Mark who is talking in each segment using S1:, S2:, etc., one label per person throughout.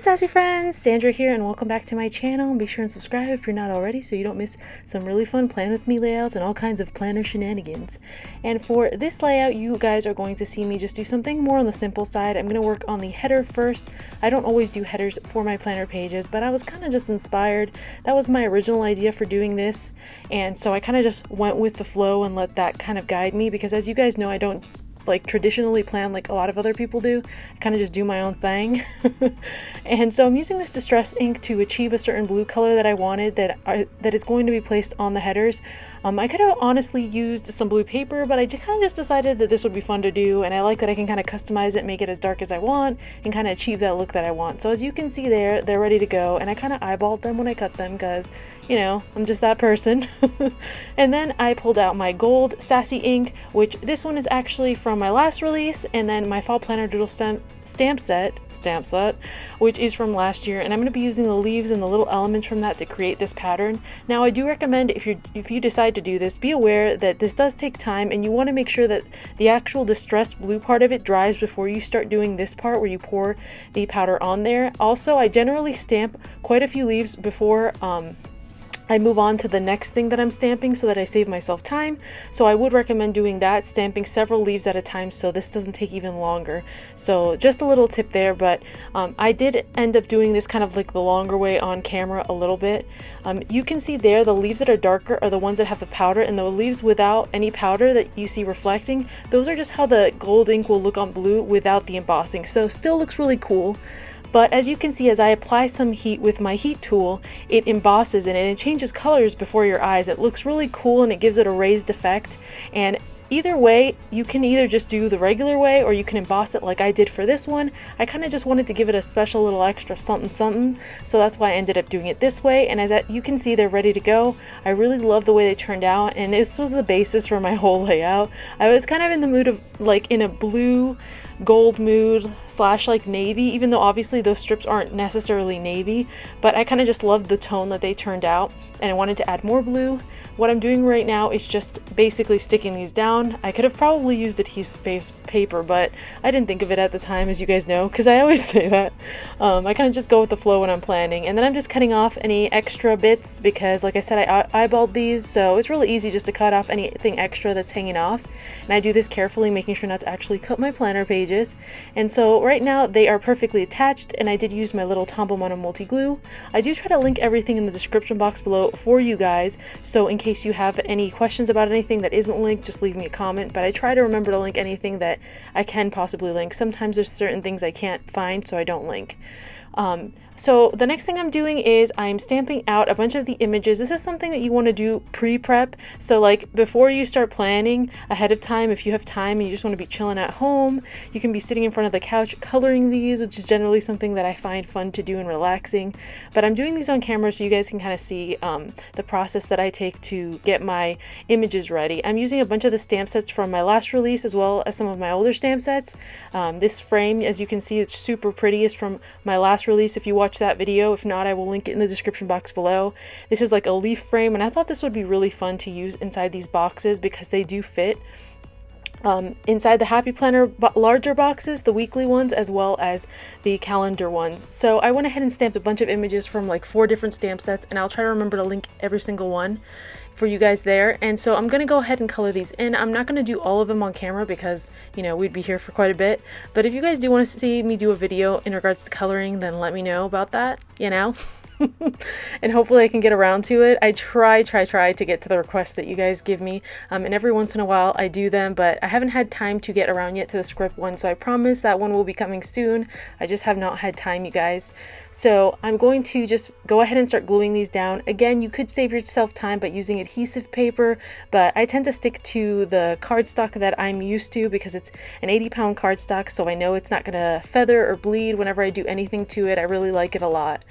S1: Sassy friends, Sandra here, and welcome back to my channel. Be sure and subscribe if you're not already so you don't miss some really fun plan with me layouts and all kinds of planner shenanigans. And for this layout, you guys are going to see me just do something more on the simple side. I'm going to work on the header first. I don't always do headers for my planner pages, but I was kind of just inspired. That was my original idea for doing this, and so I kind of just went with the flow and let that kind of guide me, because as you guys know, I don't traditionally plan like a lot of other people do. I kind of just do my own thing. And so I'm using this distress ink to achieve a certain blue color that I wanted that is going to be placed on the headers. I could have honestly used some blue paper, but I kind of just decided that this would be fun to do, and I like that I can kind of customize it, make it as dark as I want, and kind of achieve that look that I want. So as you can see there, they're ready to go, and I kind of eyeballed them when I cut them because, you know, I'm just that person. And then I pulled out my gold Sassy ink, which this one is actually from my last release, and then my fall planner doodle stamp set, which is from last year, and I'm going to be using the leaves and the little elements from that to create this pattern. Now I do recommend, if you decide to do this, be aware that this does take time, and you want to make sure that the actual distressed blue part of it dries before you start doing this part where you pour the powder on there. Also, I generally stamp quite a few leaves before I move on to the next thing that I'm stamping so that I save myself time. So I would recommend doing that, stamping several leaves at a time so this doesn't take even longer. So just a little tip there, but I did end up doing this kind of like the longer way on camera a little bit. You can see there the leaves that are darker are the ones that have the powder, and the leaves without any powder that you see reflecting, those are just how the gold ink will look on blue without the embossing. So still looks really cool. But as you can see, as I apply some heat with my heat tool, it embosses it and it changes colors before your eyes. It looks really cool and it gives it a raised effect. And either way, you can either just do the regular way or you can emboss it like I did for this one. I kind of just wanted to give it a special little extra something something, so that's why I ended up doing it this way. And as you can see, they're ready to go. I really love the way they turned out, and this was the basis for my whole layout. I was kind of in the mood of like in a blue gold mood slash like navy, even though obviously those strips aren't necessarily navy, but I kind of just loved the tone that they turned out, and I wanted to add more blue. What I'm doing right now is just basically sticking these down. I could have probably used adhesive paper, but I didn't think of it at the time, as you guys know, because I always say that. I kind of just go with the flow when I'm planning, and then I'm just cutting off any extra bits because, like I said, I eyeballed these, so it's really easy just to cut off anything extra that's hanging off. And I do this carefully, making sure not to actually cut my planner pages. And so right now they are perfectly attached, and I did use my little Tombow Mono multi glue. I do try to link everything in the description box below for you guys, so in case you have any questions about anything that isn't linked, just leave me a comment. But I try to remember to link anything that I can possibly link. Sometimes there's certain things I can't find, so I don't link. So the next thing I'm doing is I'm stamping out a bunch of the images. This is something that you want to do pre-prep. So like before you start planning ahead of time, if you have time and you just want to be chilling at home, you can be sitting in front of the couch coloring these, which is generally something that I find fun to do and relaxing. But I'm doing these on camera so you guys can kind of see the process that I take to get my images ready. I'm using a bunch of the stamp sets from my last release as well as some of my older stamp sets. This frame, as you can see, it's super pretty, is from my last release if you watch that video. If not, I will link it in the description box below. This is like a leaf frame, and I thought this would be really fun to use inside these boxes because they do fit inside the Happy Planner larger boxes, the weekly ones as well as the calendar ones. So I went ahead and stamped a bunch of images from like 4 different stamp sets, and I'll try to remember to link every single one for you guys there. And so I'm gonna go ahead and color these in. I'm not gonna do all of them on camera because, you know, we'd be here for quite a bit, but if you guys do want to see me do a video in regards to coloring, then let me know about that, you know. And hopefully I can get around to it. I try to get to the requests that you guys give me, and every once in a while I do them, but I haven't had time to get around yet to the script one, so I promise that one will be coming soon. I just have not had time, you guys. So I'm going to just go ahead and start gluing these down. Again, you could save yourself time by using adhesive paper, but I tend to stick to the cardstock that I'm used to because it's an 80-pound cardstock, so I know it's not gonna feather or bleed whenever I do anything to it. I really like it a lot.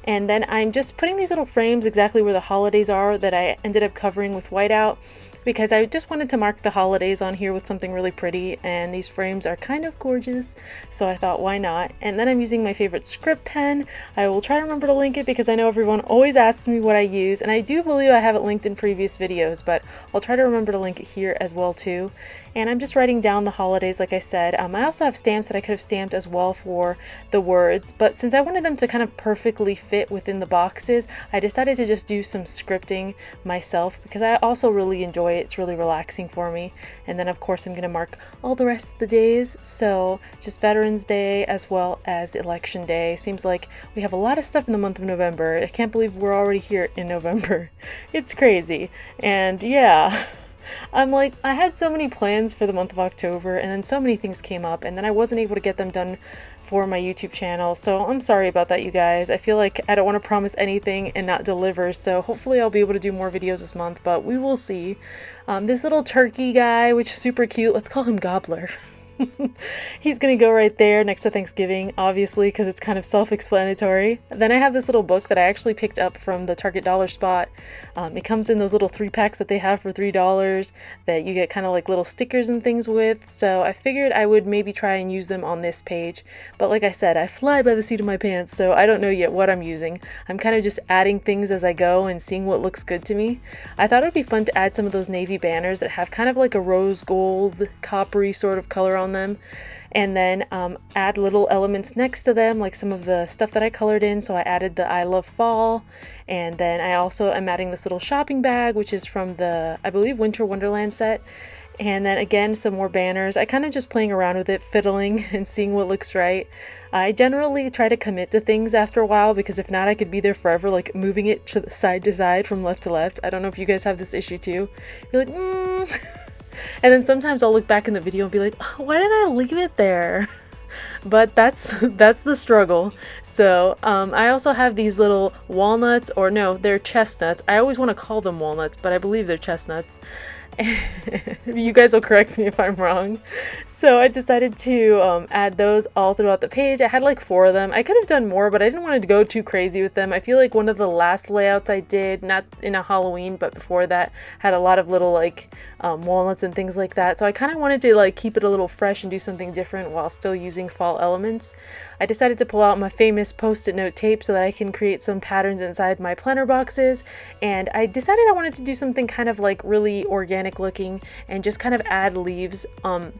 S1: And then I'm just putting these little frames exactly where the holidays are that I ended up covering with whiteout. because I just wanted to mark the holidays on here with something really pretty, and these frames are kind of gorgeous, so I thought why not. And then I'm using my favorite script pen. I will try to remember to link it because I know everyone always asks me what I use, and I do believe I have it linked in previous videos, but I'll try to remember to link it here as well too. And I'm just writing down the holidays like I said. I also have stamps that I could have stamped as well for the words, but since I wanted them to kind of perfectly fit within the boxes, I decided to just do some scripting myself because I also really enjoy it. It's really relaxing for me. And then of course I'm going to mark all the rest of the days, so just Veterans Day as well as Election Day. Seems like we have a lot of stuff in the month of November. I can't believe we're already here in November. It's crazy. And yeah, I'm like, I had so many plans for the month of October, and then so many things came up, and then I wasn't able to get them done for my YouTube channel, so I'm sorry about that, you guys. I feel like I don't want to promise anything and not deliver, so hopefully I'll be able to do more videos this month, but we will see. This little turkey guy, which is super cute, let's call him Gobbler. He's gonna go right there next to Thanksgiving, obviously, because it's kind of self-explanatory. Then I have this little book that I actually picked up from the Target dollar spot. It comes in those little 3-packs that they have for $3 that you get kind of like little stickers and things with, so I figured I would maybe try and use them on this page. But like I said, I fly by the seat of my pants, so I don't know yet what I'm using. I'm kind of just adding things as I go and seeing what looks good to me. I thought it would be fun to add some of those navy banners that have kind of like a rose gold, coppery sort of color on them, and then add little elements next to them, like some of the stuff that I colored in. So I added the I love fall, and then I also am adding this little shopping bag, which is from the, I believe, Winter Wonderland set. And then again, some more banners. I kind of just playing around with it, fiddling and seeing what looks right. I generally try to commit to things after a while, because if not, I could be there forever, like moving it to side from left to left. I don't know if you guys have this issue too. You're like, And then sometimes I'll look back in the video and be like, oh, why did I leave it there? But that's the struggle. So I also have these little walnuts, or no, they're chestnuts. I always want to call them walnuts, but I believe they're chestnuts. You guys will correct me if I'm wrong. So I decided to add those all throughout the page. I had like 4 of them. I could have done more, but I didn't want to go too crazy with them. I feel like one of the last layouts I did, not in a Halloween, but before that, had a lot of little like walnuts and things like that. So I kind of wanted to like keep it a little fresh and do something different while still using fall elements. I decided to pull out my famous post-it note tape so that I can create some patterns inside my planner boxes, and I decided I wanted to do something kind of like really organic looking and just kind of add leaves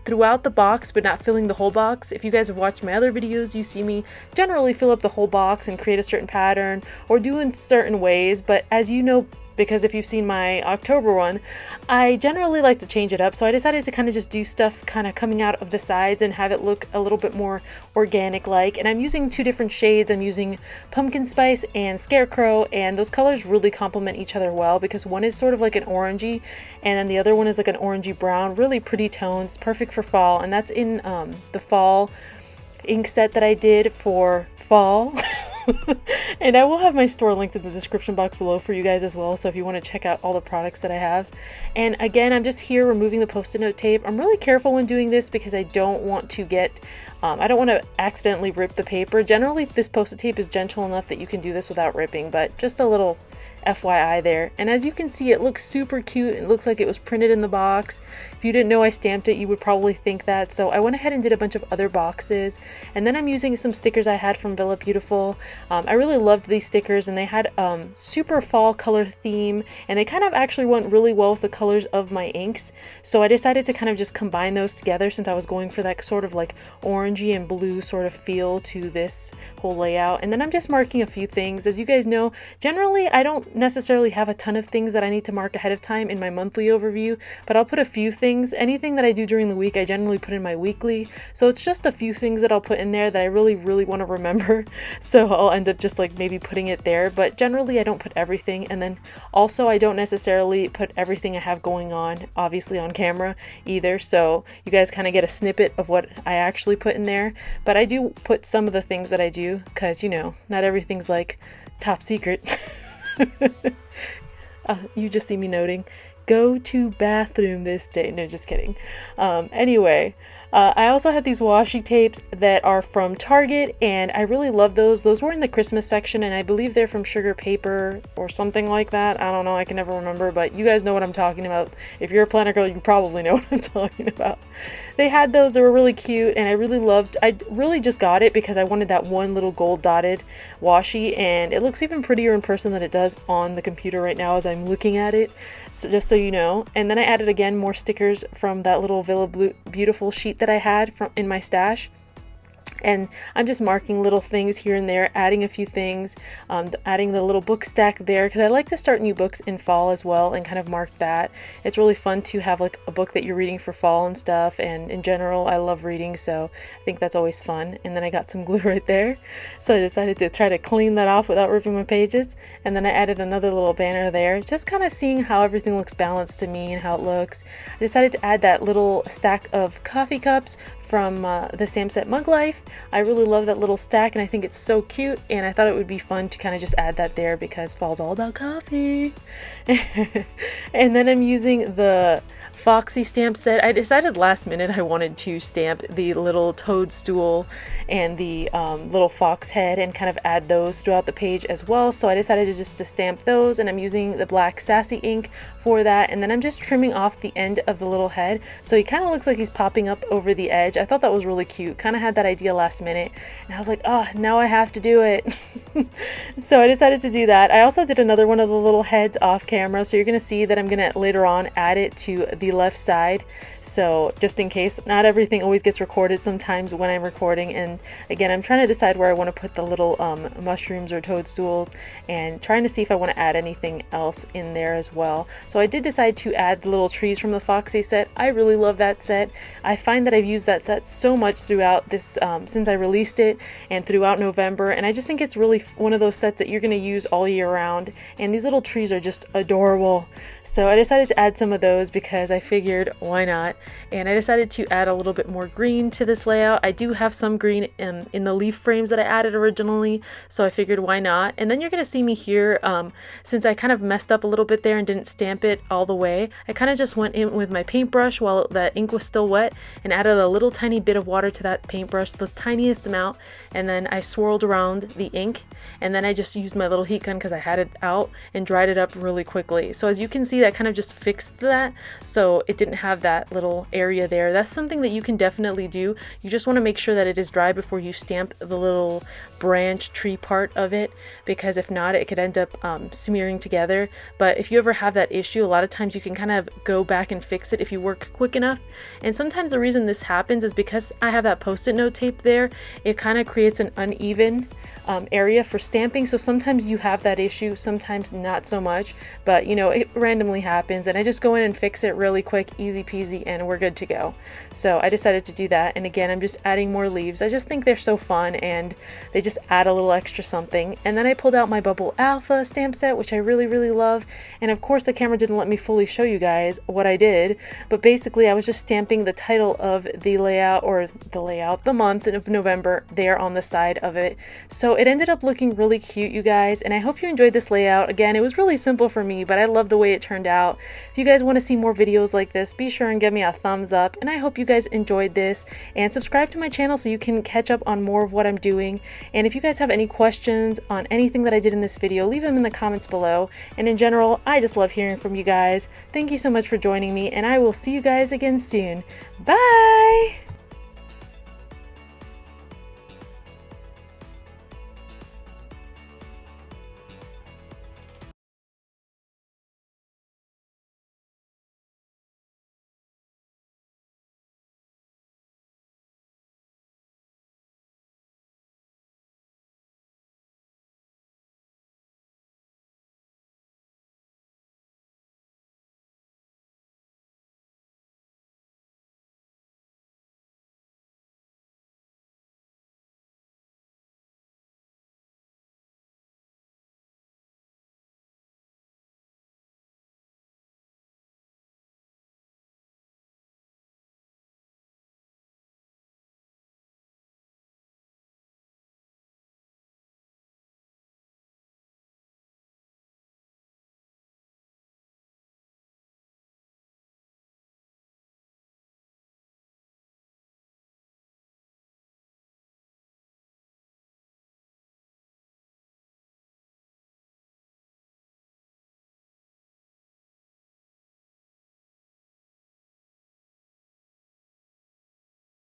S1: throughout the box, but not filling the whole box. If you guys have watched my other videos, you see me generally fill up the whole box and create a certain pattern or do in certain ways, but as you know, because if you've seen my October one, I generally like to change it up, so I decided to kind of just do stuff kind of coming out of the sides and have it look a little bit more organic like. And I'm using 2 different shades. I'm using Pumpkin Spice and Scarecrow, and those colors really complement each other well because one is sort of like an orangey and then the other one is like an orangey brown. Really pretty tones, perfect for fall, and that's in the fall ink set that I did for fall. And I will have my store linked in the description box below for you guys as well, so if you want to check out all the products that I have. And again, I'm just here removing the post-it note tape. I'm really careful when doing this because I don't want to get I don't want to accidentally rip the paper. Generally this post-it tape is gentle enough that you can do this without ripping, but just a little FYI there. And as you can see, it looks super cute. It looks like it was printed in the box. If you didn't know I stamped it, you would probably think that. So I went ahead and did a bunch of other boxes, and then I'm using some stickers I had from Villa Beautiful. I really loved these stickers, and they had super fall color theme, and they kind of actually went really well with the colors of my inks. So I decided to kind of just combine those together since I was going for that sort of like orangey and blue sort of feel to this whole layout. And then I'm just marking a few things. As you guys know, generally I don't necessarily have a ton of things that I need to mark ahead of time in my monthly overview, but I'll put a few things. Anything that I do during the week, I generally put in my weekly. So it's just a few things that I'll put in there that I really want to remember. So I'll end up just like maybe putting it there, but generally I don't put everything. And then also I don't necessarily put everything I have going on, obviously, on camera either. So you guys kind of get a snippet of what I actually put in there, but I do put some of the things that I do because, you know, not everything's like top secret. You just see me noting, go to bathroom this day. No, just kidding. Anyway, I also have these washi tapes that are from Target, and I really love those. Those were in the Christmas section, and I believe they're from Sugar Paper or something like that. I don't know, I can never remember, but you guys know what I'm talking about. If you're a planner girl, you probably know what I'm talking about. They had those, they were really cute, and I really just got it because I wanted that one little gold dotted washi, and it looks even prettier in person than it does on the computer right now as I'm looking at it, so just so you know. And then I added again more stickers from that little Villa Beautiful sheet that I had in my stash. And I'm just marking little things here and there, adding a few things, adding the little book stack there, because I like to start new books in fall as well and kind of mark that. It's really fun to have like a book that you're reading for fall and stuff, and in general I love reading, so I think that's always fun. And then I got some glue right there, so I decided to try to clean that off without ripping my pages. And then I added another little banner there, just kind of seeing how everything looks balanced to me and how it looks. I decided to add that little stack of coffee cups from the stamp set Mug Life. I really love that little stack, and I think it's so cute, and I thought it would be fun to kind of just add that there because fall's all about coffee. And then I'm using the Foxy stamp set. I decided last minute I wanted to stamp the little toadstool and the little fox head and kind of add those throughout the page as well, so I decided to stamp those, and I'm using the black Sassy ink for that. And then I'm just trimming off the end of the little head, so he kind of looks like he's popping up over the edge. I thought that was really cute, kind of had that idea last minute, and I was like, oh, now I have to do it. So I decided to do that. I also did another one of the little heads off camera, so you're gonna see that I'm gonna later on add it to the left side, so just in case. Not everything always gets recorded sometimes when I'm recording, and again, I'm trying to decide where I want to put the little mushrooms or toadstools, and trying to see if I want to add anything else in there as well. So I did decide to add the little trees from the Foxy set. I really love that set. I find that I've used that set so much throughout this since I released it and throughout November, and I just think it's really one of those sets that you're going to use all year round, and these little trees are just adorable. So I decided to add some of those because I figured why not, and I decided to add a little bit more green to this layout. I do have some green in the leaf frames that I added originally, so I figured why not. And then you're going to see me here, since I kind of messed up a little bit there and didn't stamp it all the way, I kind of just went in with my paintbrush while the ink was still wet and added a little tiny bit of water to that paintbrush, the tiniest amount, and then I swirled around the ink, and then I just used my little heat gun because I had it out and dried it up really quickly. So as you can see, that kind of just fixed that, so it didn't have that little area there. That's something that you can definitely do. You just want to make sure that it is dry before you stamp the little branch tree part of it, because if not, it could end up smearing together. But if you ever have that issue, a lot of times you can kind of go back and fix it if you work quick enough. And sometimes the reason this happens is because I have that post-it note tape there, it kind of creates an uneven area for stamping. So sometimes you have that issue, sometimes not so much, but you know, it randomly happens, and I just go in and fix it really quick, easy peasy, and we're good to go. So I decided to do that, and again, I'm just adding more leaves. I just think they're so fun, and they just add a little extra something. And then I pulled out my Bubble Alpha stamp set, which I really love, and of course the camera didn't let me fully show you guys what I did, but basically I was just stamping the title of the layout, or the month of November there on the side of it. So it ended up looking really cute, you guys, and I hope you enjoyed this layout. Again, it was really simple for me, but I love the way it turned out. If you guys want to see more videos like this, be sure and give me a thumbs up, and I hope you guys enjoyed this, and subscribe to my channel so you can catch up on more of what I'm doing. And if you guys have any questions on anything that I did in this video, leave them in the comments below. And in general, I just love hearing from you guys. Thank you so much for joining me, and I will see you guys again soon. Bye!